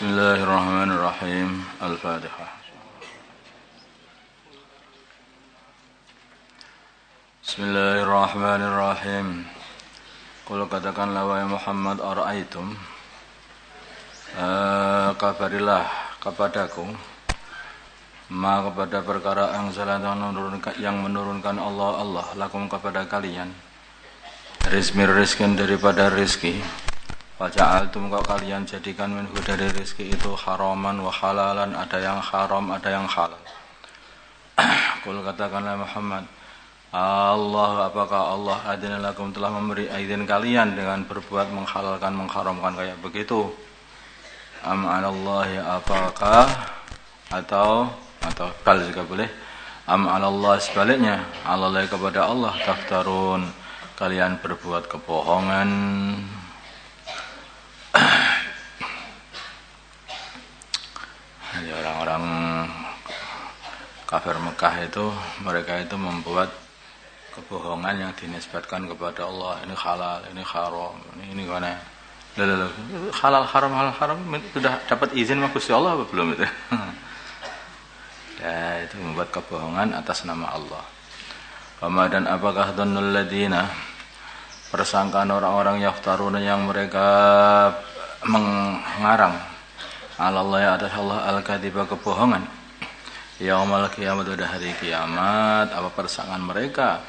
Bismillahirrahmanirrahim. Al-Fatihah. Bismillahirrahmanirrahim. Qul katakanlah wahai Muhammad, ara'aitum, kabarilah kepadaku, ma kepada perkara yang menurunkan Allah lakum kepada kalian, rizkin daripada rizki. Faja'altum kau kalian jadikan minhu dari rizki itu haraman wa halalan, ada yang haram ada yang halal. Qul katakanlah Muhammad, Allah, apakah Allah adina lakum telah memberi izin kalian dengan berbuat menghalalkan mengharamkan kayak begitu? Am 'alallahi, apakah atau bal juga boleh. Am 'alallahi, sebaliknya, 'alallahi kepada Allah, taftarun, kalian berbuat kebohongan. Jadi orang-orang kafir Mekah itu, mereka itu membuat kebohongan yang dinisbatkan kepada Allah. Ini halal, ini haram, ini gimana? Halal haram sudah dapat izin sama Gusti Allah apa belum itu? Ya, itu membuat kebohongan atas nama Allah. Dan apakah dhannul ladina, persangkaan orang-orang yaftaruna yang mereka mengarang Allah atas Allah al-kadhiba, kebohongan, yaumal kiamat, pada hari kiamat. Apa persangkaan mereka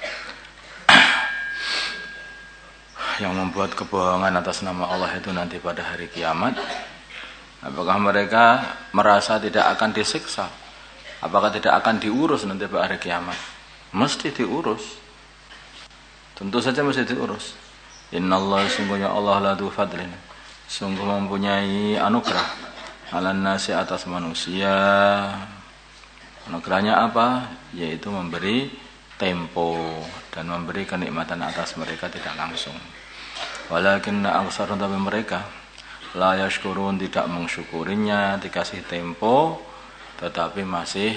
yang membuat kebohongan atas nama Allah itu nanti pada hari kiamat? Apakah mereka merasa tidak akan disiksa? Apakah tidak akan diurus nanti pada hari kiamat? Mesti diurus. Tentu saja mesti diurus. Innallaha, sungguhnya Allah ladu fadlin, sungguh mempunyai anugerah, alan nasi, atas manusia. Anugerahnya apa? Yaitu memberi tempo dan memberi kenikmatan atas mereka tidak langsung. Walakinna aksarun, tapi mereka la yashkurun, tidak mensyukurinya, dikasih tempo tetapi masih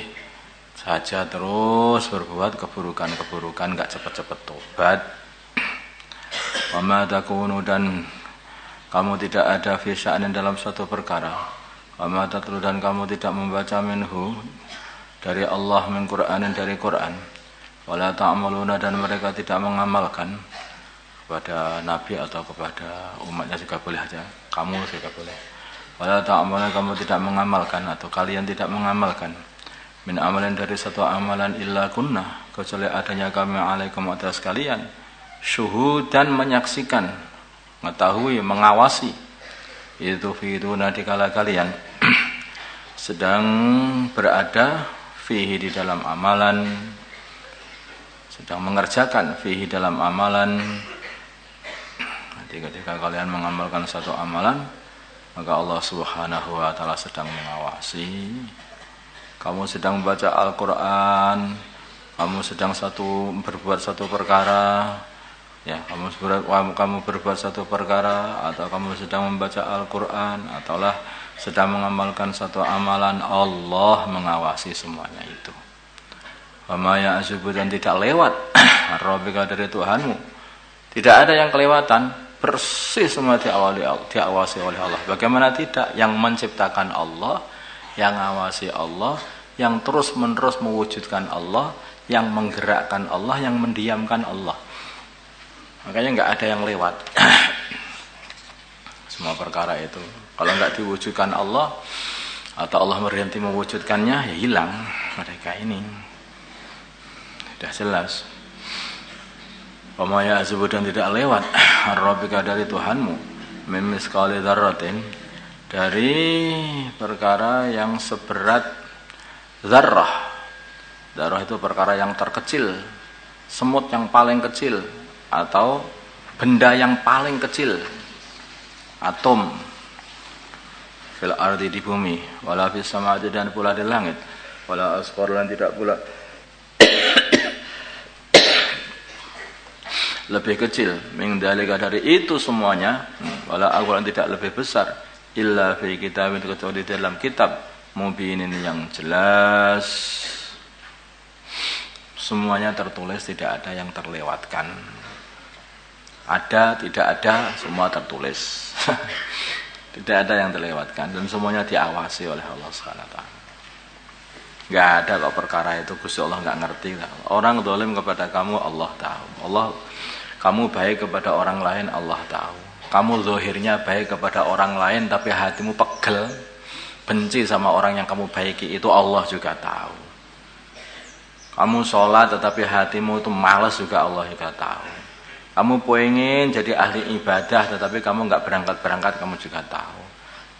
saja terus berbuat keburukan, enggak cepat-cepat tobat. Wa ma takunu, dan kamu tidak ada fi sya'nin, dalam suatu perkara. Wa ma tatlu, dan kamu tidak membaca minhu, dari Allah, min Qur'anin, dari Quran. Wala ta'maluna, dan mereka tidak mengamalkan, kepada nabi atau kepada umatnya juga boleh aja, kamu juga boleh. Wala ta'maluna, kamu tidak mengamalkan atau kalian tidak mengamalkan, min amalan, dari satu amalan, illa kunna, kecuali adanya kami alaikum atas kalian, syuhudan, menyaksikan, mengetahui, mengawasi, itu fiduna, dikala kalian sedang berada fihi, di dalam amalan, sedang mengerjakan fihi, dalam amalan. Nanti ketika kalian mengamalkan satu amalan, maka Allah Subhanahu wa ta'ala sedang mengawasi. Kamu sedang membaca Al-Quran, kamu sedang berbuat satu perkara, ya, kamu berbuat satu perkara, atau kamu sedang membaca Al-Quran, ataulah sedang mengamalkan satu amalan, Allah mengawasi semuanya itu. Wa ma ya'zubu, dan tidak lewat rabbika, dari Tuhanmu, tidak ada yang kelewatan, bersih semua diawasi oleh Allah. Bagaimana tidak? Yang menciptakan Allah, yang mengawasi Allah, yang terus-menerus mewujudkan Allah, yang menggerakkan Allah, yang mendiamkan Allah. Makanya enggak ada yang lewat. Semua perkara itu kalau enggak diwujudkan Allah, atau Allah berhenti mewujudkannya, ya hilang mereka ini. Sudah jelas. Wa ma ya'zubu, dan tidak lewat rabbika, dari Tuhanmu, min misqali dzarratin, dari perkara yang seberat zarrah. Zarrah itu perkara yang terkecil, semut yang paling kecil, atau benda yang paling kecil, atom, fil ardi, di bumi, wala fis samawati, dan pula di langit, wala asghar, dan tidak pula lebih kecil, min dzalika, dari itu semuanya, wala akbar, tidak lebih besar, illa fi kitabin, kecuali dalam kitab, mubinin, yang jelas. Semuanya tertulis, tidak ada yang terlewatkan. Ada, tidak ada, semua tertulis. Tidak ada yang terlewatkan dan semuanya diawasi oleh Allah Subhanahu wa taala. Enggak ada kok perkara itu Gusti Allah enggak ngerti. Orang zalim kepada kamu Allah tahu. Kamu baik kepada orang lain Allah tahu. Kamu zahirnya baik kepada orang lain tapi hatimu pegel, benci sama orang yang kamu baiki, itu Allah juga tahu. Kamu sholat tetapi hatimu itu malas juga Allah juga tahu. Kamu pengen jadi ahli ibadah tetapi kamu nggak berangkat-berangkat, kamu juga tahu.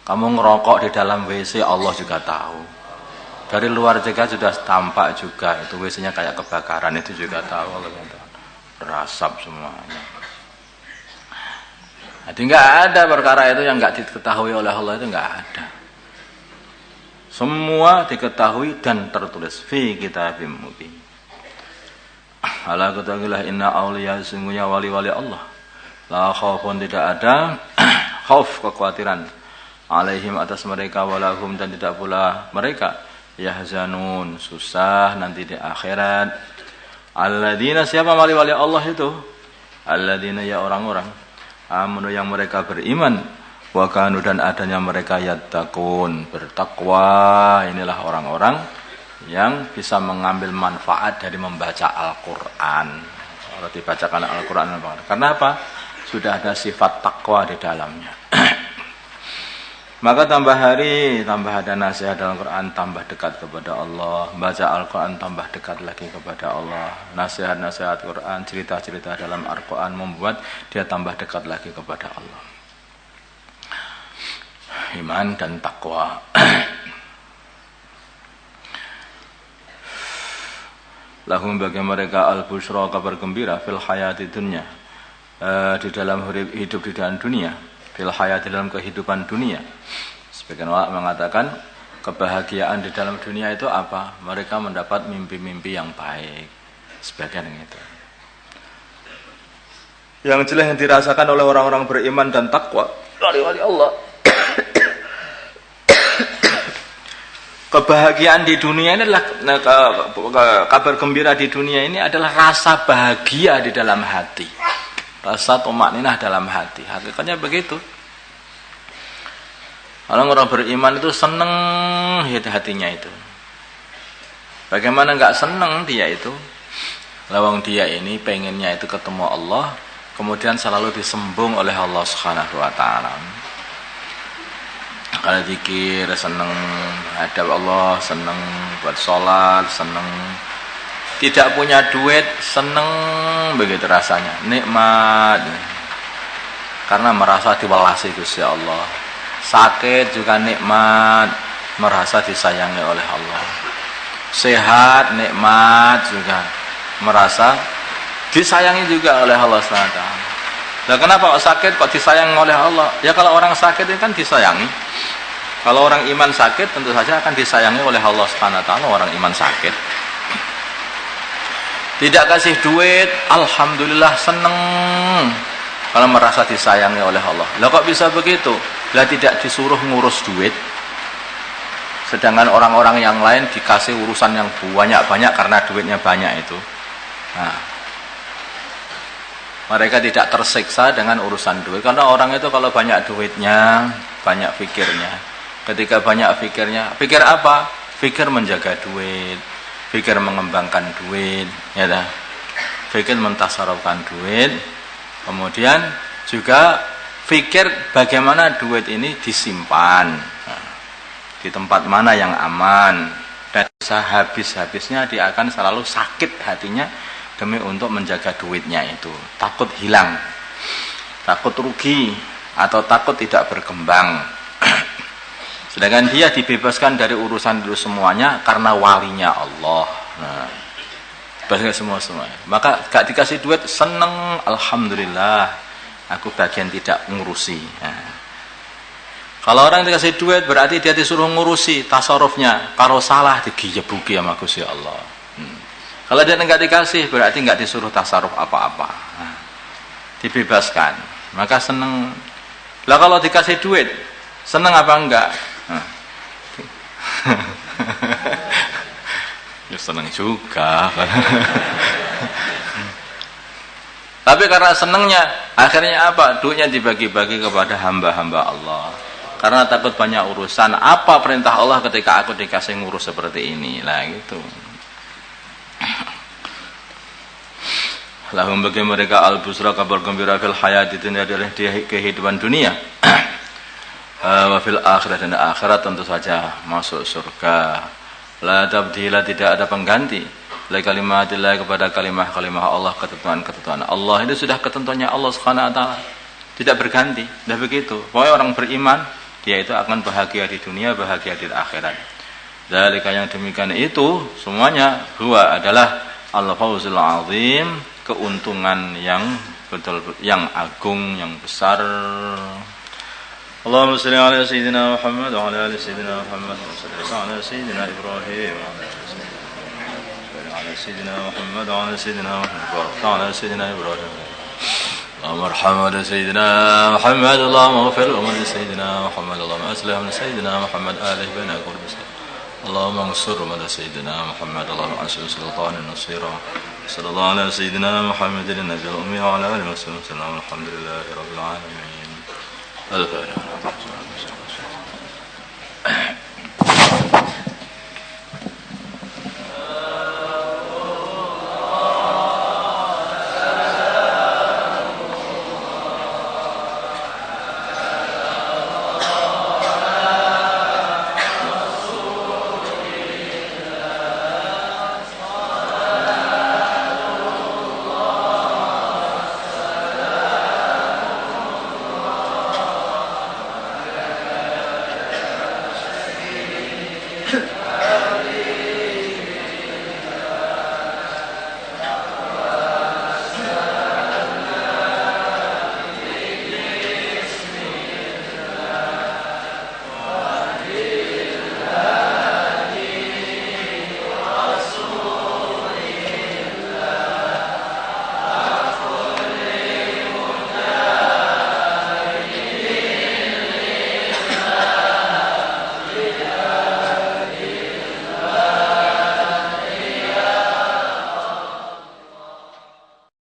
Kamu ngerokok di dalam WC, Allah juga tahu. Dari luar juga sudah tampak juga itu WC-nya kayak kebakaran, itu juga tahu Allah tahu. Berasap semuanya. Jadi nggak ada perkara itu yang nggak diketahui oleh Allah, itu nggak ada. Semua diketahui dan tertulis fi kitabim mubin. Ala katakanlah inna auliya, sungguhnya wali-wali Allah. La khaufun, tidak ada khauf, kekhawatiran, alaihim, atas mereka, walahum, dan tidak pula mereka yahzanun, susah nanti di akhirat. Alladzina, siapa wali-wali Allah itu? Alladzina, ya orang-orang amanu, yang mereka beriman, wa kanu, dan adanya mereka yattaqun, bertakwa. Inilah orang-orang yang bisa mengambil manfaat dari membaca Al-Quran. Kalau dibacakan Al-Quran, karena apa? Sudah ada sifat takwa di dalamnya. Maka tambah hari, tambah ada nasihat dalam Al-Quran, tambah dekat kepada Allah. Baca Al-Quran, tambah dekat lagi kepada Allah. Nasihat-nasihat Quran, cerita-cerita dalam Al-Quran membuat dia tambah dekat lagi kepada Allah. Iman dan takwa. Lahum, bagi mereka al-busyra, kabar gembira, fil hayati dunya, di dalam hidup di dalam dunia, fil hayati, dalam kehidupan dunia. Sebagian ulama mengatakan kebahagiaan di dalam dunia itu apa? Mereka mendapat mimpi-mimpi yang baik. Sebagian itu. Yang jelas yang dirasakan oleh orang-orang beriman dan takwa dari Allah. Kebahagiaan di dunia ini adalah, kabar gembira di dunia ini adalah rasa bahagia di dalam hati, rasa tumakninah dalam hati. Hakikatnya begitu. Orang beriman itu seneng hatinya itu. Bagaimana nggak seneng dia itu? Lawang dia ini pengennya itu ketemu Allah, kemudian selalu disembung oleh Allah Subhanahu wa taala. Kalau zikir seneng, hadap Allah seneng, buat sholat seneng, tidak punya duit seneng, begitu rasanya, nikmat, karena merasa diwelasi Gusti Allah. Sakit juga nikmat, merasa disayangi oleh Allah. Sehat nikmat juga, merasa disayangi juga oleh Allah SWT. Nah, kenapa kok sakit kok disayangi oleh Allah? Ya kalau orang sakit itu kan disayangi. Kalau orang iman sakit tentu saja akan disayangi oleh Allah SWT. Orang iman sakit tidak kasih duit, alhamdulillah seneng, kalau merasa disayangi oleh Allah. Lah kok bisa begitu? Lah tidak disuruh ngurus duit, sedangkan orang-orang yang lain dikasih urusan yang banyak-banyak karena duitnya banyak itu. Nah, mereka tidak tersiksa dengan urusan duit, karena orang itu kalau banyak duitnya, banyak fikirnya. Ketika banyak fikirnya, pikir apa? Fikir menjaga duit, fikir mengembangkan duit, ya dah. Fikir mentasarufkan duit, kemudian juga fikir bagaimana duit ini disimpan, di tempat mana yang aman, dan sehabis-habisnya dia akan selalu sakit hatinya demi untuk menjaga duitnya itu, takut hilang, takut rugi, atau takut tidak berkembang. Sedangkan dia dibebaskan dari urusan dulu semuanya karena walinya Allah. Nah, bebaskan semua. Maka gak dikasih duit seneng, alhamdulillah, aku bagian tidak ngurusi. Nah, kalau orang dikasih duit berarti dia disuruh ngurusi tasarufnya. Kalau salah digebuki sama Gusti Allah. Kalau dia enggak dikasih berarti enggak disuruh tasaruf apa-apa. Nah, dibebaskan. Maka seneng. Lah kalau dikasih duit seneng apa enggak? Nah. Ya seneng juga. Tapi karena senengnya akhirnya apa? Duitnya dibagi-bagi kepada hamba-hamba Allah. karena takut banyak urusan. Apa perintah Allah ketika aku dikasih ngurus seperti ini? Lah gitu. Lahum bagi mereka al-busra, kabar gembira fil hayati dunia, dari kehidupan dunia. Wa fil akhirat, dan akhirat tentu saja masuk surga. La tabdila, tidak ada pengganti. La kalimatillah, kepada kalimah-kalimah Allah, ketentuan-ketentuan Allah. Itu sudah ketentuannya Allah Subhanahu wa taala. Tidak berganti. Dah begitu. Pokoknya orang beriman, dia itu akan bahagia di dunia, bahagia di akhirat. Dzalika, yang demikian itu semuanya huwa adalah al-fawzul azim, keuntungan yang betul-betul yang agung, yang besar. Allahumma shalli ala sayyidina Muhammad wa ala ali sayyidina Muhammad wa salli ala sayyidina Ibrahim wa ala sayyidina Muhammad wa ala sayyidina Muhammad wa ala sayyidina Ibrahim. Allahumma arham sayyidina Muhammad, Allahumma ighfir li sayyidina Muhammad, Allahumma aslih li sayyidina Muhammad alihi baina qurbi. Allahumma ansur mala sayyidina Muhammad, Allahumma ansur sultanan nasira. Sallallahu ala sayyidina Muhammadin nabiyil ummi wa ala alihi wa sahbihi. Alhamdulillahi rabbil alamin. Al-Fatiha.